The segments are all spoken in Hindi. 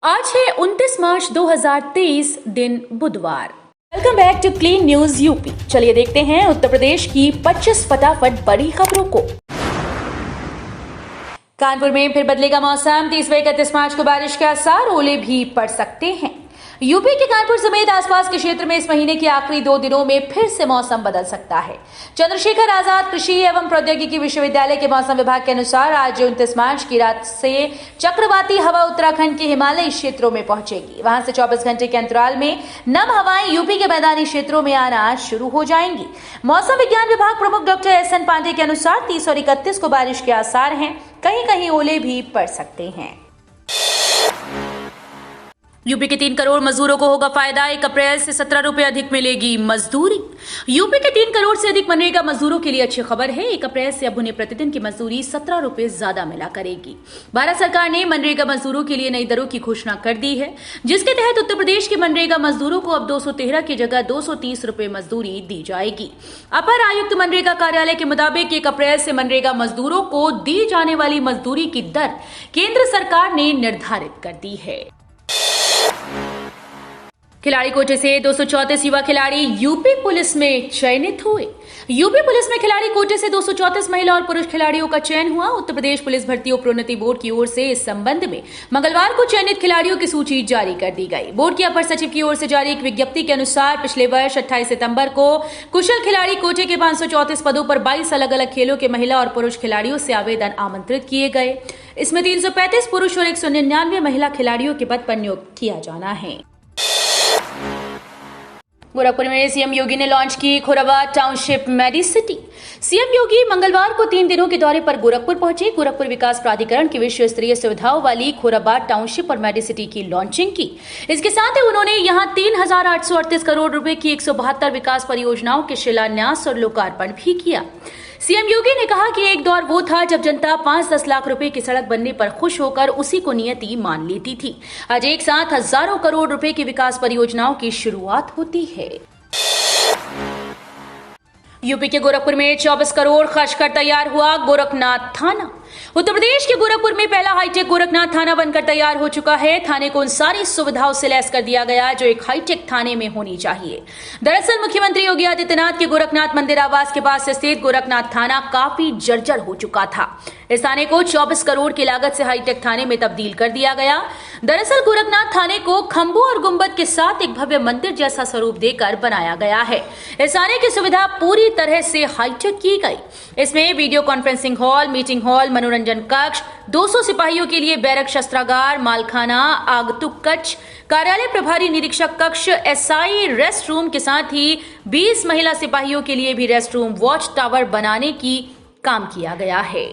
आज है 29 मार्च 2023 दिन बुधवार। Welcome back to clean news UP. चलिए देखते हैं उत्तर प्रदेश की 25 फटाफट बड़ी खबरों को। कानपुर में फिर बदलेगा मौसम। 30 व 31 मार्च को बारिश के आसार, ओले भी पड़ सकते हैं। यूपी के कानपुर समेत आसपास के क्षेत्र में इस महीने के आखिरी 2 दिनों में फिर से मौसम बदल सकता है। चंद्रशेखर आजाद कृषि एवं प्रौद्योगिकी विश्वविद्यालय के मौसम विभाग के अनुसार आज 29 मार्च की रात से चक्रवाती हवा उत्तराखंड के हिमालयी क्षेत्रों में पहुंचेगी। वहां से 24 घंटे के अंतराल में नम हवाएं यूपी के मैदानी क्षेत्रों में आना शुरू हो जाएंगी। मौसम विज्ञान विभाग प्रमुख डॉक्टर एस.एन. पांडे के अनुसार 30 और 31 को बारिश के आसार हैं। कहीं कहीं ओले भी पड़ सकते हैं। यूपी के 3 करोड़ मजदूरों को होगा फायदा। 1 अप्रैल से 17 रुपए अधिक मिलेगी मजदूरी। यूपी के 3 करोड़ से अधिक मनरेगा मजदूरों के लिए अच्छी खबर है। 1 अप्रैल से अब उन्हें प्रतिदिन की मजदूरी 17 रुपए ज्यादा मिला करेगी। भारत सरकार ने मनरेगा मजदूरों के लिए नई दरों की घोषणा कर दी है, जिसके तहत उत्तर प्रदेश के मनरेगा मजदूरों को अब 213 की जगह 230 रुपए मजदूरी दी जाएगी। अपर आयुक्त मनरेगा कार्यालय के मुताबिक 1 अप्रैल से मनरेगा मजदूरों को दी जाने वाली मजदूरी की दर केंद्र सरकार ने निर्धारित कर दी है। खिलाड़ी कोटे से 234 युवा खिलाड़ी यूपी पुलिस में चयनित हुए। यूपी पुलिस में खिलाड़ी कोटे से 234 महिला और पुरुष खिलाड़ियों का चयन हुआ। उत्तर प्रदेश पुलिस भर्ती और प्रोन्नति बोर्ड की ओर से इस संबंध में मंगलवार को चयनित खिलाड़ियों की सूची जारी कर दी गई। बोर्ड के अपर सचिव की ओर से जारी एक विज्ञप्ति के अनुसार पिछले वर्ष 28 सितंबर को कुशल खिलाड़ी कोटे के 534 पदों पर 22 अलग अलग खेलों के महिला और पुरुष खिलाड़ियों से आवेदन आमंत्रित किए गए। इसमें 335 पुरुष और 199 महिला खिलाड़ियों के पद पर नियुक्त किया जाना है। गोरखपुर में सीएम योगी ने लॉन्च की खोराबाद टाउनशिप मेडिसिटी। सीएम योगी मंगलवार को 3 दिनों के दौरे पर गोरखपुर पहुंचे। गोरखपुर विकास प्राधिकरण की विश्व स्तरीय सुविधाओं वाली खोराबाद टाउनशिप और मेडिसिटी की लॉन्चिंग की। इसके साथ ही उन्होंने यहां 3,838 करोड़ रुपए की 172 विकास परियोजनाओं के शिलान्यास और लोकार्पण भी किया। सीएम योगी ने कहा कि एक दौर वो था जब जनता 5-10 लाख रुपए की सड़क बनने पर खुश होकर उसी को नियति मान लेती थी। आज एक साथ हजारों करोड़ रुपए की विकास परियोजनाओं की शुरुआत होती है। यूपी के गोरखपुर में 24 करोड़ खर्च कर तैयार हुआ गोरखनाथ थाना। उत्तर प्रदेश के गोरखपुर में पहला हाईटेक गोरखनाथ थाना बनकर तैयार हो चुका है। थाने को उन सारी सुविधाओं से लैस कर दिया गया जो एक हाईटेक थाने में होनी चाहिए। दरअसल मुख्यमंत्री योगी आदित्यनाथ के गोरखनाथ मंदिर आवास के पास स्थित गोरखनाथ थाना काफी जर्जर हो चुका था। इस थाने को 24 करोड़ की लागत से हाईटेक थाने में तब्दील कर दिया गया। दरअसल गोरखनाथ थाने को खंभों और गुंबद के साथ एक भव्य मंदिर जैसा स्वरूप देकर बनाया गया है। इस थाने की सुविधा पूरी तरह से हाईटेक की गई। इसमें video conferencing hall, meeting hall, मनोरंजन कक्ष, 200 सिपाहियों के लिए बैरक शस्त्रागार, मालखाना, आगतुक कक्ष, कार्यालय प्रभारी निरीक्षक कक्ष, एसआई रेस्ट रूम के साथ ही 20 महिला सिपाहियों के लिए भी रेस्ट रूम, वॉच टावर बनाने की काम किया गया है।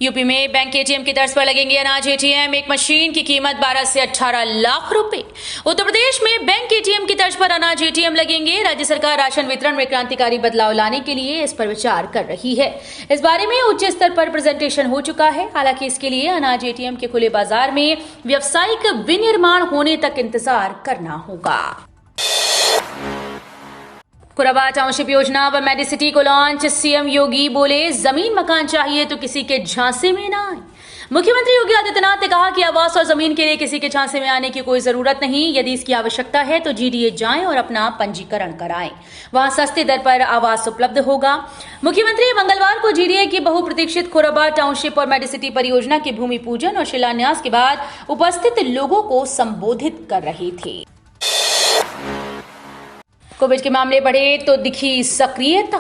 यूपी में बैंक एटीएम की तर्ज पर लगेंगे अनाज एटीएम। एक मशीन की कीमत 12 से 18 लाख रुपए। उत्तर प्रदेश में बैंक एटीएम की तर्ज पर अनाज एटीएम लगेंगे। राज्य सरकार राशन वितरण में क्रांतिकारी बदलाव लाने के लिए इस पर विचार कर रही है। इस बारे में उच्च स्तर पर प्रेजेंटेशन हो चुका है। हालांकि इसके लिए अनाज एटीएम के खुले बाजार में व्यावसायिक विनिर्माण होने तक इंतजार करना होगा। खोराबाद टाउनशिप योजना व मेडिसिटी को लॉन्च। सीएम योगी बोले, जमीन मकान चाहिए तो किसी के झांसे में ना आए। मुख्यमंत्री योगी आदित्यनाथ ने कहा कि आवास और जमीन के लिए किसी के झांसे में आने की कोई जरूरत नहीं। यदि इसकी आवश्यकता है तो जीडीए जाएं और अपना पंजीकरण कराएं। वहां सस्ते दर पर आवास उपलब्ध होगा। मुख्यमंत्री मंगलवार को जीडीए की बहुप्रतीक्षित खोराबाद टाउनशिप और मेडिसिटी परियोजना के भूमि पूजन और शिलान्यास के बाद उपस्थित लोगों को संबोधित कर रहे थे। कोविड के मामले बढ़े तो दिखी सक्रियता।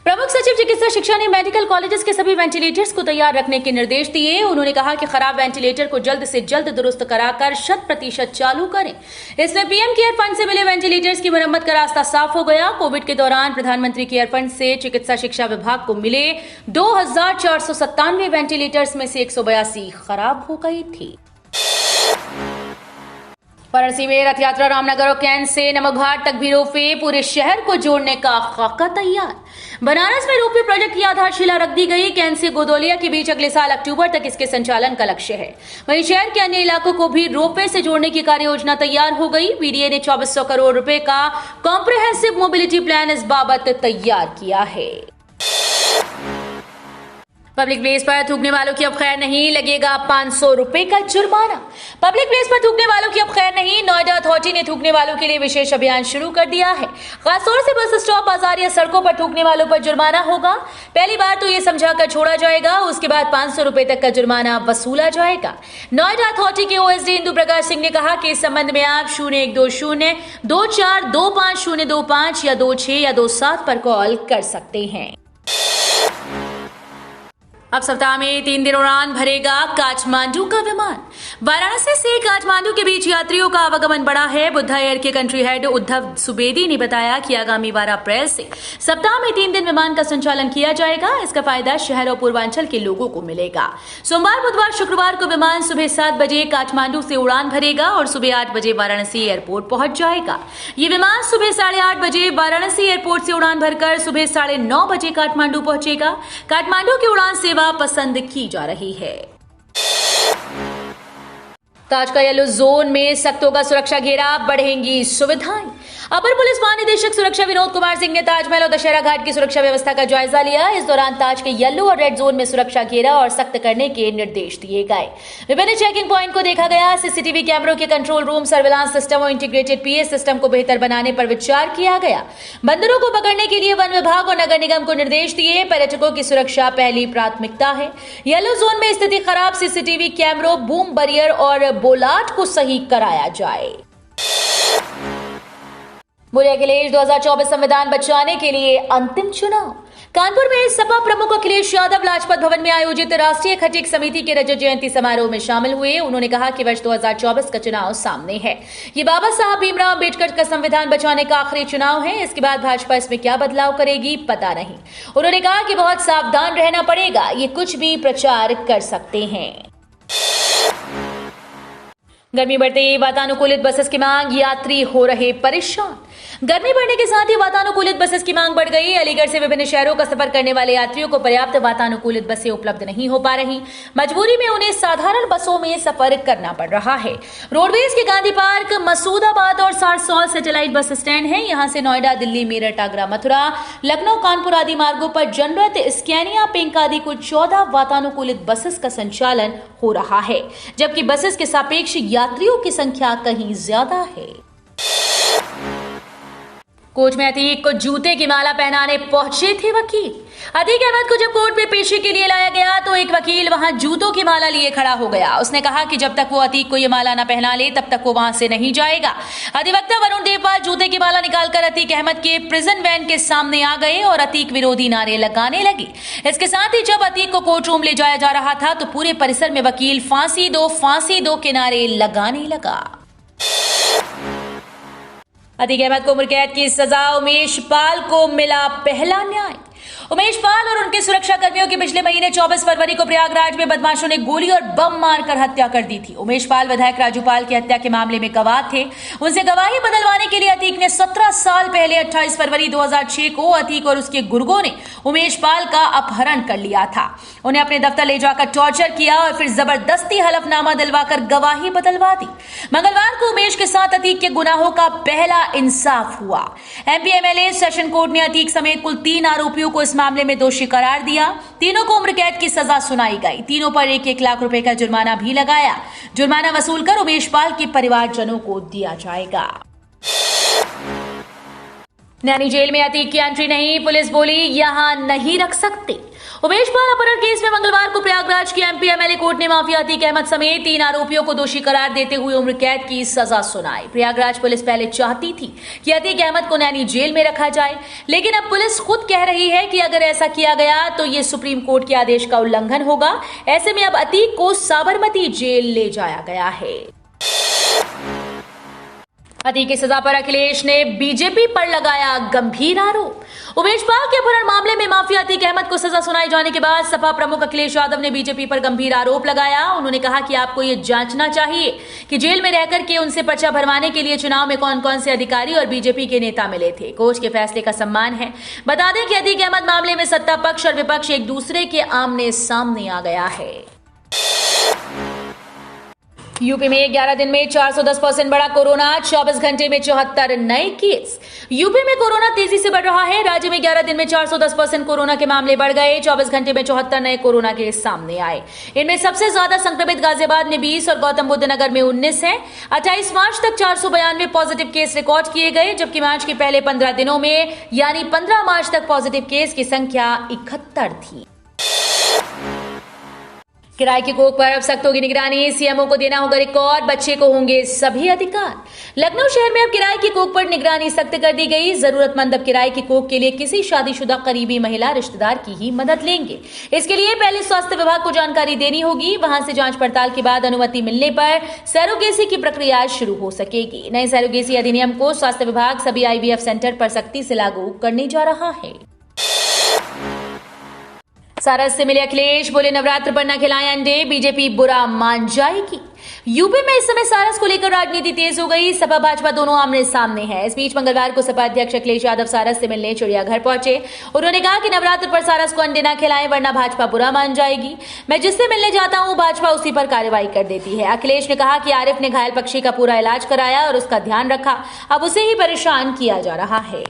प्रमुख सचिव चिकित्सा शिक्षा ने मेडिकल कॉलेजेस के सभी वेंटिलेटर्स को तैयार रखने के निर्देश दिए। उन्होंने कहा कि खराब वेंटिलेटर को जल्द से जल्द दुरुस्त कराकर 100% चालू करें। इसमें पीएम केयर फंड से मिले वेंटिलेटर्स की मरम्मत का रास्ता साफ हो गया। कोविड के दौरान प्रधानमंत्री केयर फंड से चिकित्सा शिक्षा विभाग को मिले 2497 वेंटिलेटर्स में से 182 खराब हो गए थे। वाराणसी में रथ यात्रा रामनगर और कैंट से नमक घाट तक भी रोपवे, पूरे शहर को जोड़ने का खाका तैयार। बनारस में रोपवे प्रोजेक्ट की आधारशिला रख दी गई। कैंट से गोदौलिया के बीच अगले साल अक्टूबर तक इसके संचालन का लक्ष्य है। वहीं शहर के अन्य इलाकों को भी रोपवे से जोड़ने की कार्य योजना तैयार हो गई। पीडीए ने 2400 करोड़ रुपए का कॉम्प्रिहेंसिव मोबिलिटी प्लान इस बाबत तैयार किया है। पब्लिक प्लेस पर थूकने वालों की अब खैर नहीं, लगेगा 500 रुपए का जुर्माना। पब्लिक प्लेस पर थूकने वालों की अब खैर नहीं, नोएडा अथॉरिटी ने थूकने वालों के लिए विशेष अभियान शुरू कर दिया है। खासतौर से बस स्टॉप, बाजार या सड़कों पर थूकने वालों पर जुर्माना होगा। पहली बार तो ये समझाकर छोड़ा जाएगा, उसके बाद 500 रुपए तक का जुर्माना वसूला जाएगा। नोएडा अथॉरिटी के ओएसडी इंदु प्रकाश सिंह ने कहा कि इस संबंध में आप 01202425 या 26 या 27 पर कॉल कर सकते हैं। अब सप्ताह में 3 दिन उड़ान भरेगा काठमांडू का विमान। वाराणसी से काठमांडू के बीच यात्रियों का आवागमन बढ़ा है। बुद्धा एयर के कंट्री हेड उद्धव सुबेदी ने बताया कि आगामी 12 अप्रैल से सप्ताह में 3 दिन विमान का संचालन किया जाएगा। इसका फायदा शहर और पूर्वांचल के लोगों को मिलेगा। सोमवार, बुधवार, शुक्रवार को विमान सुबह 7 बजे काठमांडू से उड़ान भरेगा और सुबह 8 बजे वाराणसी एयरपोर्ट पहुंच जाएगा। ये विमान सुबह 8:30 बजे वाराणसी एयरपोर्ट से उड़ान भरकर सुबह 9:30 बजे काठमांडू पहुंचेगा। काठमांडू की उड़ान सेवा पसंद की जा रही है। ताज का येलो जोन में सख्त होगा सुरक्षा घेरा, बढ़ेंगी सुविधाएं। अपर पुलिस महानिदेशक सुरक्षा विनोद कुमार सिंह ने ताजमहल और दशहरा घाट की सुरक्षा व्यवस्था का जायजा लिया। इस दौरान ताज के येलो और रेड जोन में सुरक्षा घेरा और सख्त करने के निर्देश दिए गए। विभिन्न चेकिंग प्वाइंट को देखा गया। सीसीटीवी कैमरों के कंट्रोल रूम, सर्विलांस सिस्टम और इंटीग्रेटेड पीएस सिस्टम को बेहतर बनाने पर विचार किया गया। बंदरों को पकड़ने के लिए वन विभाग और नगर निगम को निर्देश दिए। पर्यटकों की सुरक्षा पहली प्राथमिकता है। येलो जोन में स्थिति खराब सीसीटीवी कैमरों, बूम बैरियर और बोलाट को सही कराया जाए। बोले अखिलेश 2024 संविधान बचाने के लिए अंतिम चुनाव। कानपुर में सपा प्रमुख अखिलेश यादव लाजपत भवन में आयोजित राष्ट्रीय खटीक समिति के रजत जयंती समारोह में शामिल हुए। उन्होंने कहा कि वर्ष 2024 का चुनाव सामने है। ये बाबा साहब भीमराव अम्बेडकर का संविधान बचाने का आखिरी चुनाव है। इसके बाद भाजपा इसमें क्या बदलाव करेगी पता नहीं। उन्होंने कहा कि बहुत सावधान रहना पड़ेगा, ये कुछ भी प्रचार कर सकते हैं। गर्मी बढ़ते ही वातानुकूलित बसेस की मांग, यात्री हो रहे परेशान। गर्मी बढ़ने के साथ ही वातानुकूलित बसेस की मांग बढ़ गई। अलीगढ़ से विभिन्न शहरों का सफर करने वाले यात्रियों को पर्याप्त वातानुकूलित बसें उपलब्ध नहीं हो पा रही। मजबूरी में उन्हें साधारण बसों में सफर करना पड़ रहा है। रोडवेज के गांधी पार्क, मसूदाबाद और सारसौल सैटेलाइट बस स्टैंड है। यहां से नोएडा, दिल्ली, मेरठ, आगरा, मथुरा, लखनऊ, कानपुर आदि मार्गों पर जनरत, स्कैनिया, पिंक आदि कुल 14 वातानुकूलित बसेस का संचालन हो रहा है, जबकि बसेस के सापेक्ष यात्रियों की संख्या कहीं ज्यादा है। कोच में अतीक को जूते की माला पहनाने पहुंचे थे वकील। अतीक अहमद को जब कोर्ट में पेशी के लिए लाया गया तो एक वकील वहां जूतों की माला लिए खड़ा हो गया। उसने कहा कि जब तक वो अतीक को ये माला न पहना ले तब तक वो वहां से नहीं जाएगा। अधिवक्ता वरुण देवपाल जूते की माला निकालकर अतीक अहमद के प्रिजन वैन के सामने आ गए और अतीक विरोधी नारे लगाने लगे। इसके साथ ही जब अतीक को कोर्ट रूम ले जाया जा रहा था तो पूरे परिसर में वकील फांसी दो के नारे लगाने लगा। अतीक अहमद को उम्र कैद की सजा, उमेश पाल को मिला पहला न्याय। उमेश पाल और उनके सुरक्षा कर्मियों की पिछले महीने 24 फरवरी को प्रयागराज में बदमाशों ने गोली और बम मारकर हत्या कर दी थी। उमेश पाल विधायक राजू पाल की हत्या के मामले में गवाह थे। उनसे गवाही बदलवाने के लिए अतीक ने 17 साल पहले 28 फरवरी 2006 को अतीक और उसके गुर्गों ने उमेश पाल का अपहरण कर लिया था। उन्हें अपने दफ्तर ले जाकर टॉर्चर किया और फिर जबरदस्ती हलफनामा दिलवाकर गवाही बदलवा दी। मंगलवार को उमेश के साथ अतीक के गुनाहों का पहला इंसाफ हुआ। एमपी एमएलए सेशन कोर्ट ने अतीक समेत कुल 3 आरोपियों को इस मामले में दोषी करार दिया। तीनों को उम्र कैद की सजा सुनाई गई। तीनों पर 1-1 लाख रुपए का जुर्माना भी लगाया। जुर्माना वसूलकर उमेश पाल के परिवारजनों को दिया जाएगा। नैनी जेल में अतीक की एंट्री नहीं, पुलिस बोली यहां नहीं रख सकते। उमेश पाल अपहरण केस में मंगलवार को प्रयागराज की एमपी एमएलए कोर्ट ने माफिया अतीक अहमद समेत 3 आरोपियों को दोषी करार देते हुए उम्र कैद की सजा सुनाई। प्रयागराज पुलिस पहले चाहती थी कि अतीक अहमद को नैनी जेल में रखा जाए, लेकिन अब पुलिस खुद कह रही है कि अगर ऐसा किया गया तो ये सुप्रीम कोर्ट के आदेश का उल्लंघन होगा। ऐसे में अब अतीक को साबरमती जेल ले जाया गया है। अतीक की सजा पर अखिलेश ने बीजेपी पर लगाया गंभीर आरोप। उमेश पाल के अपहरण मामले में माफिया अतीक अहमद को सजा सुनाई जाने के बाद सपा प्रमुख अखिलेश यादव ने बीजेपी पर गंभीर आरोप लगाया। उन्होंने कहा कि आपको ये जांचना चाहिए कि जेल में रहकर के उनसे पर्चा भरवाने के लिए चुनाव में कौन कौन से अधिकारी और बीजेपी के नेता मिले थे। कोर्ट के फैसले का सम्मान है। बता दें कि अतीक अहमद मामले में सत्ता पक्ष और विपक्ष एक दूसरे के आमने सामने आ गया है। यूपी में 11 दिन में 410% बढ़ा कोरोना, 24 घंटे में 74 नए केस। यूपी में कोरोना तेजी से बढ़ रहा है। राज्य में 11 दिन में 410% कोरोना के मामले बढ़ गए। 24 घंटे में 74 नए कोरोना केस सामने आए। इनमें सबसे ज्यादा संक्रमित गाजियाबाद में 20 और गौतम बुद्ध नगर में 19 है। 28 मार्च तक 492 पॉजिटिव केस रिकॉर्ड किए गए, जबकि मार्च के पहले 15 दिनों में यानी 15 मार्च तक पॉजिटिव केस की संख्या 71 थी। किराए की कोख पर अब सख्त होगी निगरानी। सीएमओ को देना होगा रिकॉर्ड, बच्चे को होंगे सभी अधिकार। लखनऊ शहर में अब किराए की कोख पर निगरानी सख्त कर दी गई। जरूरतमंद अब किराए की कोख के लिए किसी शादीशुदा करीबी महिला रिश्तेदार की ही मदद लेंगे। इसके लिए पहले स्वास्थ्य विभाग को जानकारी देनी होगी। वहां से जांच पड़ताल के बाद अनुमति मिलने पर सरोगेसी की प्रक्रिया शुरू हो सकेगी। नए सरोगेसी अधिनियम को स्वास्थ्य विभाग सभी आईवीएफ सेंटर पर सख्ती से लागू करने जा रहा है। सारस से मिले अखिलेश, बोले नवरात्र पर न खिलाएं अंडे, बीजेपी बुरा मान जाएगी। यूपी में इस समय सारस को लेकर राजनीति तेज हो गई। सपा भाजपा दोनों आमने सामने हैं। इस बीच मंगलवार को सपा अध्यक्ष अखिलेश यादव सारस से मिलने चिड़ियाघर पहुंचे। उन्होंने कहा कि नवरात्र पर सारस को अंडे न खिलाएं वरना भाजपा बुरा मान जाएगी। मैं जिससे मिलने जाता हूं भाजपा उसी पर कार्रवाई कर देती है। अखिलेश ने कहा कि आरिफ ने घायल पक्षी का पूरा इलाज कराया और उसका ध्यान रखा, अब उसे ही परेशान किया जा रहा है।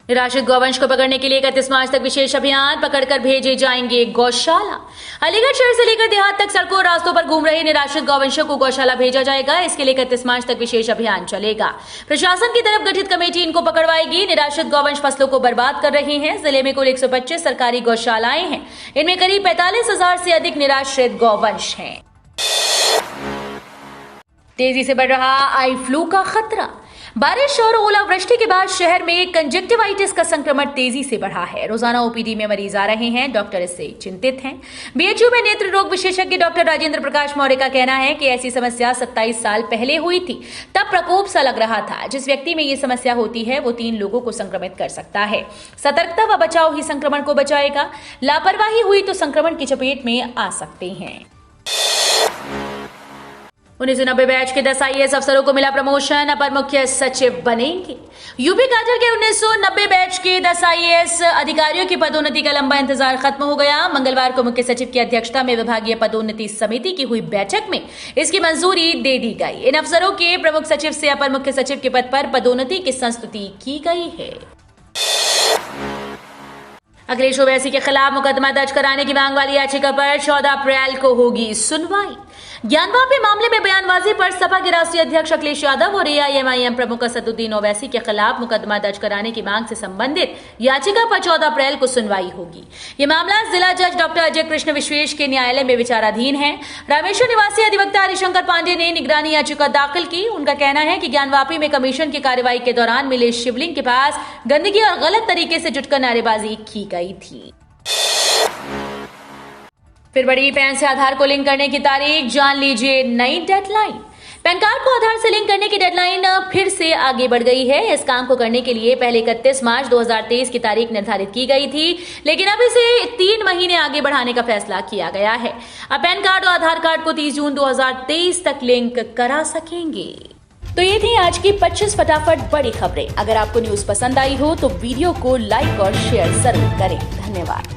निराश्रित गौवंश को पकड़ने के लिए 31 मार्च तक विशेष अभियान, पकड़कर भेजे जाएंगे गौशाला। अलीगढ़ शहर से लेकर देहात तक सड़कों और रास्तों पर घूम रहे निराश्रित गौवंशों को गौशाला भेजा जाएगा। इसके लिए 31 मार्च तक विशेष अभियान चलेगा। प्रशासन की तरफ गठित कमेटी इनको पकड़वाएगी। निराश्रित गौवंश फसलों को बर्बाद कर रहे हैं। जिले में कुल 125 सरकारी गौशालाएं हैं। इनमें करीब 45,000 से अधिक निराश्रित गौवंश हैं। तेजी से बढ़ रहा आई फ्लू का खतरा। बारिश और ओलावृष्टि के बाद शहर में कंजक्टिवाइटिस का संक्रमण तेजी से बढ़ा है। रोजाना ओपीडी में मरीज आ रहे हैं। डॉक्टर इससे चिंतित हैं। बीएचयू में नेत्र रोग विशेषज्ञ डॉक्टर राजेंद्र प्रकाश मौर्य का कहना है कि ऐसी समस्या 27 साल पहले हुई थी। तब प्रकोप सा लग रहा था। जिस व्यक्ति में ये समस्या होती है वो 3 लोगों को संक्रमित कर सकता है। सतर्कता व बचाव ही संक्रमण को बचाएगा। लापरवाही हुई तो संक्रमण की चपेट में आ सकते हैं। 1990 बैच के 10 आईएएस अफसरों को मिला प्रमोशन, अपर मुख्य सचिव बनेंगे। यूपी काजल के 1990 बैच के 10 आईएएस अधिकारियों की पदोन्नति का लंबा इंतजार खत्म हो गया। मंगलवार को मुख्य सचिव की अध्यक्षता में विभागीय पदोन्नति समिति की हुई बैठक में इसकी मंजूरी दे दी गई। इन अफसरों के प्रमुख सचिव से अपर मुख्य सचिव के पद पर पदोन्नति की संस्तुति की गई है। अखिलेश ओवैसी के खिलाफ मुकदमा दर्ज कराने की मांग वाली याचिका पर 14 अप्रैल को होगी सुनवाई। ज्ञानवापी मामले में बयानबाजी पर सपा के राष्ट्रीय अध्यक्ष अखिलेश यादव और एआईएमआईएम प्रमुख असदुद्दीन ओवैसी के खिलाफ मुकदमा दर्ज कराने की मांग से संबंधित याचिका पर 14 अप्रैल को सुनवाई होगी। ये मामला जिला जज डॉक्टर अजय कृष्ण विश्वेश के न्यायालय में विचाराधीन है। रामेश्वर निवासी अधिवक्ता हरिशंकर पांडे ने निगरानी याचिका दाखिल की। उनका कहना है कि ज्ञानवापी में कमीशन की कार्रवाई के दौरान मिले शिवलिंग के पास गंदगी और गलत तरीके से जुटकर नारेबाजी की गई थी। फिर बड़ी पैन से आधार को लिंक करने की तारीख, जान लीजिए नई डेडलाइन। पैन कार्ड को आधार से लिंक करने की डेडलाइन फिर से आगे बढ़ गई है। इस काम को करने के लिए पहले 31 मार्च 2023 की तारीख निर्धारित की गई थी, लेकिन अब इसे 3 महीने आगे बढ़ाने का फैसला किया गया है। अब पैन कार्ड और आधार कार्ड को 30 जून 2023 तक लिंक करा सकेंगे। तो ये थी आज की 25 फटाफट बड़ी खबरें। अगर आपको न्यूज पसंद आई हो तो वीडियो को लाइक और शेयर जरूर करें। धन्यवाद।